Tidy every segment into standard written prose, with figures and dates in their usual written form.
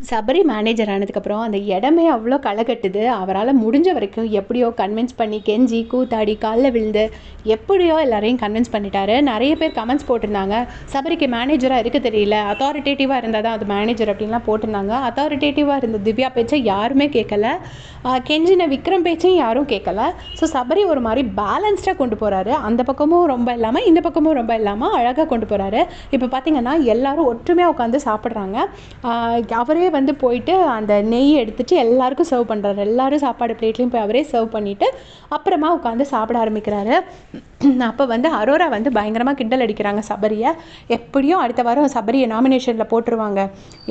Sabari manager ஆனதுக்கப்புறம் அந்த இடமே அவ்வளோ களை கட்டுது. அவரால் முடிஞ்ச வரைக்கும் எப்படியோ கன்வின்ஸ் பண்ணி கெஞ்சி கூத்தாடி காலில் விழுந்து எப்படியோ எல்லாரையும் கன்வின்ஸ் பண்ணிட்டாரு. நிறைய பேர் கமெண்ட்ஸ் போட்டிருந்தாங்க, சபரிக்கு மேனேஜராக இருக்க தெரியல, அத்தாரிட்டேட்டிவாக இருந்தால் தான் அது மேனேஜர் அப்படின்லாம் போட்டிருந்தாங்க. அத்தாரிட்டேட்டிவாக இருந்த திவ்யா பேச்சை யாருமே கேட்கல, கெஞ்சின விக்ரம் பேச்சையும் யாரும் கேட்கல. ஸோ சபரி ஒரு மாதிரி பேலன்ஸ்டாக கொண்டு போகிறாரு. அந்த பக்கமும் ரொம்ப இல்லாமல் இந்த பக்கமும் ரொம்ப இல்லாமல் அழகாக கொண்டு போகிறாரு. இப்போ பார்த்தீங்கன்னா எல்லாரும் ஒற்றுமையாக உட்காந்து சாப்பிட்றாங்க. அவரே வந்து போயிட்டு அந்த நெய் எடுத்துகிட்டு எல்லாருக்கும் சர்வ் பண்ணுறாரு. எல்லோரும் சாப்பாடு பிளேட்லேயும் போய் அவரே சர்வ் பண்ணிவிட்டு அப்புறமா உட்காந்து சாப்பிட ஆரம்பிக்கிறாரு. அப்போ வந்து அரோரா வந்து பயங்கரமாக கிண்டல் அடிக்கிறாங்க சபரியை. எப்படியும் அடுத்த வாரம் சபரியை நாமினேஷனில் போட்டுருவாங்க,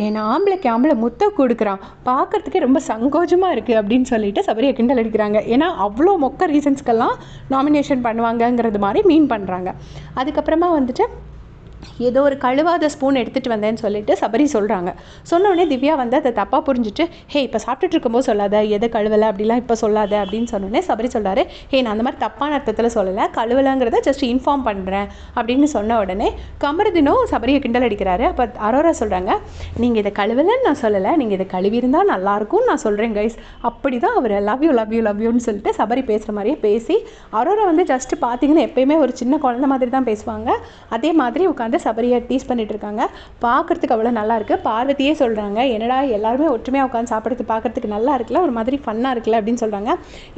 ஏன்னா ஆம்பளை முத்தம் கொடுக்குறான், பார்க்குறதுக்கே ரொம்ப சங்கோஜமாக இருக்குது அப்படின்னு சொல்லிட்டு சபரியை கிண்டல் அடிக்கிறாங்க. ஏன்னா அவ்வளோ மொக்க ரீசன்ஸ்க்கெல்லாம் நாமினேஷன் பண்ணுவாங்கங்கிறது மாதிரி மீன் பண்ணுறாங்க. அதுக்கப்புறமா வந்துட்டு ஏதோ ஒரு கழுவாத ஸ்பூன் எடுத்துகிட்டு வந்தேன்னு சொல்லிட்டு சபரி சொல்கிறாங்க. சொன்னோடனே திவ்யா வந்து அதை தப்பாக புரிஞ்சுட்டு, ஹே இப்போ சாப்பிட்டுட்டு இருக்கும்போது சொல்லாத, எதை கழுவலை அப்படிலாம் இப்போ சொல்லாத அப்படின்னு சொன்னோடனே சபரி சொல்கிறாரு, ஹே நான் அந்த மாதிரி தப்பான அர்த்தத்தில் சொல்லலை, கழுவலைங்கிறத ஜஸ்ட் இன்ஃபார்ம் பண்ணுறேன் அப்படின்னு சொன்ன உடனே கமருதினும் சபரியை கிண்டல் அடிக்கிறாரு. அப்போ அரோரா சொல்கிறாங்க, நீங்கள் இதை கழுவலைன்னு நான் சொல்லலை, நீங்கள் இதை கழுவிருந்தால் நல்லாயிருக்கும்னு நான் சொல்கிறேன் கைஸ். அப்படி தான் அவர் லவ் யூன்னு சொல்லிட்டு சபரி பேசுகிற மாதிரியே பேசி, அரோரா வந்து ஜஸ்ட்டு பார்த்தீங்கன்னா எப்போயுமே ஒரு சின்ன குழந்தை மாதிரி தான் பேசுவாங்க. அதே மாதிரி உட்காந்து சபரியை டீஸ் பண்ணிட்டு இருக்காங்க. பார்க்கறதுக்கு அவ்வளோ நல்லா இருக்கு. பார்வதியே சொல்கிறாங்க, என்னடா எல்லாருமே ஒற்றுமையாக உட்காந்து சாப்பிட்றது பார்க்கறதுக்கு நல்லா இருக்குல்ல, ஒரு மாதிரி ஃபன்னாக இருக்குல்ல அப்படின்னு சொல்கிறாங்க.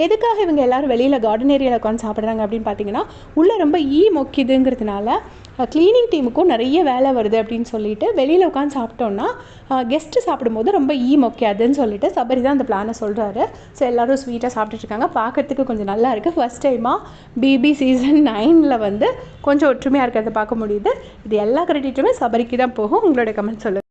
எதுக்காக இவங்க எல்லாரும் வெளியில் கார்டன் ஏரியாவில் உட்காந்து சாப்பிட்றாங்க அப்படின்னு பார்த்தீங்கன்னா, உள்ளே ரொம்ப மொக்கிதுங்கிறதுனால க்ளீனிங் டீமுக்கும் நிறைய வேலை வருது அப்படின்னு சொல்லிட்டு வெளியில் உட்காந்து சாப்பிட்டோன்னா கெஸ்ட்டு சாப்பிடும்போது ரொம்ப மொக்காதுன்னு சொல்லிட்டு சபரி தான் அந்த பிளானை சொல்கிறாரு. ஸோ எல்லோரும் ஸ்வீட்டாக சாப்பிட்டுட்ருக்காங்க. பார்க்கறதுக்கு கொஞ்சம் நல்லா இருக்குது. ஃபஸ்ட் டைமாக பிபி சீசன் 9 வந்து கொஞ்சம் ஒற்றுமையாக இருக்கிறத பார்க்க முடியுது. இது எல்லா கிரெடிட்டுமே சபரிக்கு தான் போகும். உங்களோட கமெண்ட் சொல்லுங்கள்.